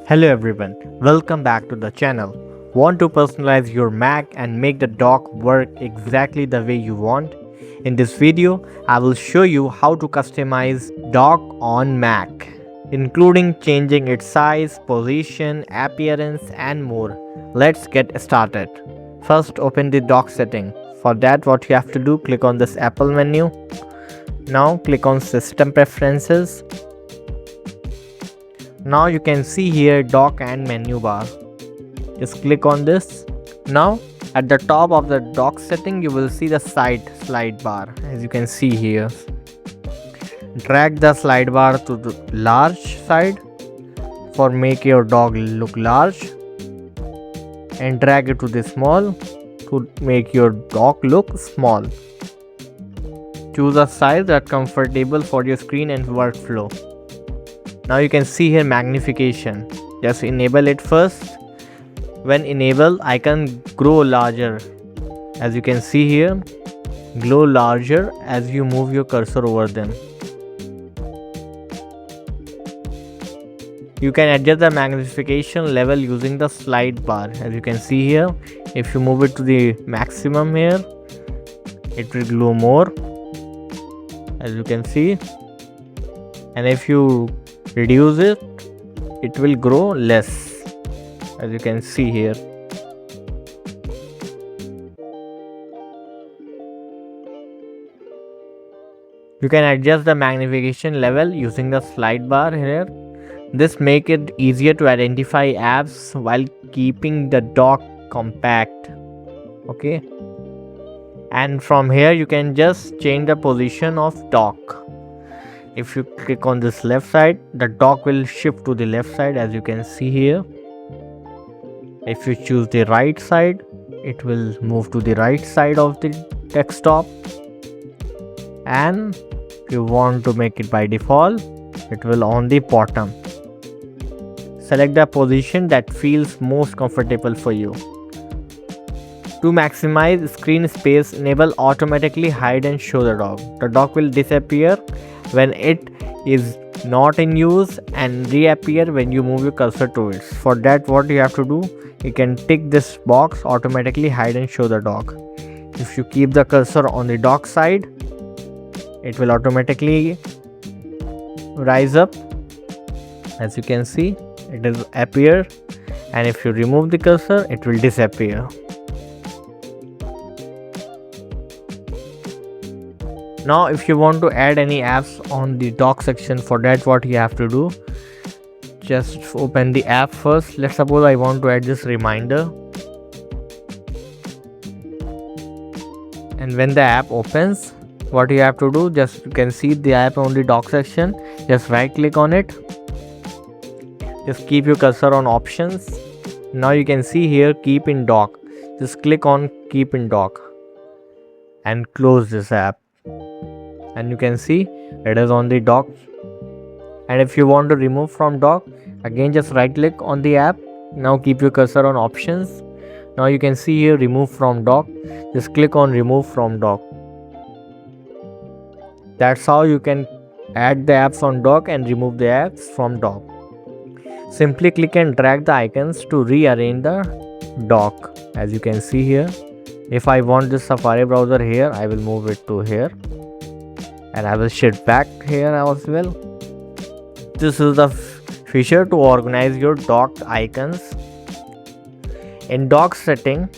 Hello everyone, welcome back to the channel. Want to personalize your Mac and make the dock work exactly the way you want? In this video, I will show you how to customize dock on Mac, including changing its size, position, appearance and more. Let's get started. First, open the dock setting. For that, what you have to do, click on this Apple menu. Now click on System Preferences. Now you can see here dock and menu bar. Just click on this. Now at the top of the dock setting you will see the slide bar, as you can see here. Drag the slide bar to the large side for make your dock look large, and drag it to the small to make your dock look small. Choose a size that's comfortable for your screen and workflow. Now you can see here magnification. Just enable it first. When enabled, icon grow larger. As you can see here, grow larger as you move your cursor over them. You can adjust the magnification level using the slide bar. As you can see here, if you move it to the maximum here, it will glow more, as you can see, and if you reduce it, it will grow less, as you can see here. You can adjust the magnification level using the slide bar here. This makes it easier to identify apps while keeping the dock compact. Okay, and from here you can just change the position of dock. If you click on this left side, the dock will shift to the left side, as you can see here. If you choose the right side, it will move to the right side of the desktop. And if you want to make it by default, it will on the bottom. Select the position that feels most comfortable for you. To maximize screen space, enable automatically hide and show the dock. The dock will disappear when it is not in use and reappear when you move your cursor to it. For that, what you have to do, you can tick this box, automatically hide and show the dock. If you keep the cursor on the dock side, it will automatically rise up, as you can see, it will appear, and if you remove the cursor, it will disappear. Now if you want to add any apps on the dock section, for that what you have to do, just open the app first. Let's suppose I want to add this reminder, and when the app opens, what you have to do, just you can see the app on the dock section, just right click on it, just keep your cursor on options. Now you can see here keep in dock, just click on keep in dock and close this app, and you can see it is on the dock. And if you want to remove from dock, again just right click on the app. Now keep your cursor on options. Now you can see here remove from dock, just click on remove from dock. That's how you can add the apps on dock and remove the apps from dock. Simply click and drag the icons to rearrange the dock, as you can see here. If I want this Safari browser here, I will move it to here, and I will shift back here as well. This is the feature to organize your dock icons. In dock setting,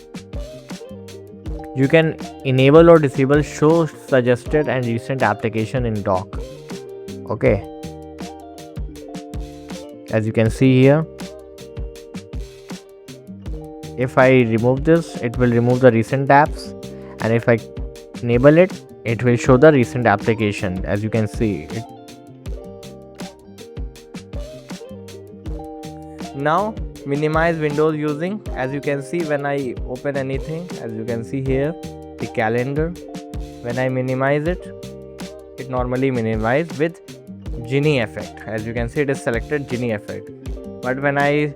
you can enable or disable show suggested and recent application in dock. Okay, as you can see here, if I remove this, it will remove the recent apps, and if I enable it, it will show the recent application, as you can see it. Now minimize windows using, as you can see, when I open anything, as you can see here, the calendar, when I minimize it, it normally minimizes with genie effect. As you can see, it is selected genie effect, but when I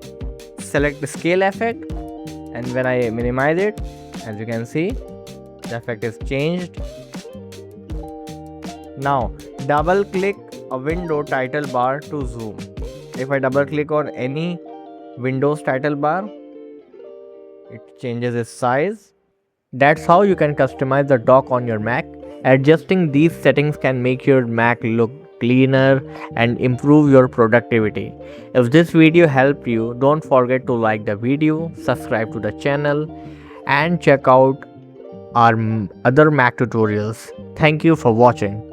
select the scale effect and when I minimize it, as you can see, the effect is changed. Now double click a window title bar to zoom. If I double click on any Windows title bar, it changes its size. That's how you can customize the dock on your Mac. Adjusting these settings can make your Mac look cleaner and improve your productivity. If this video helped you, don't forget to like the video, subscribe to the channel, and check out our other Mac tutorials. Thank you for watching.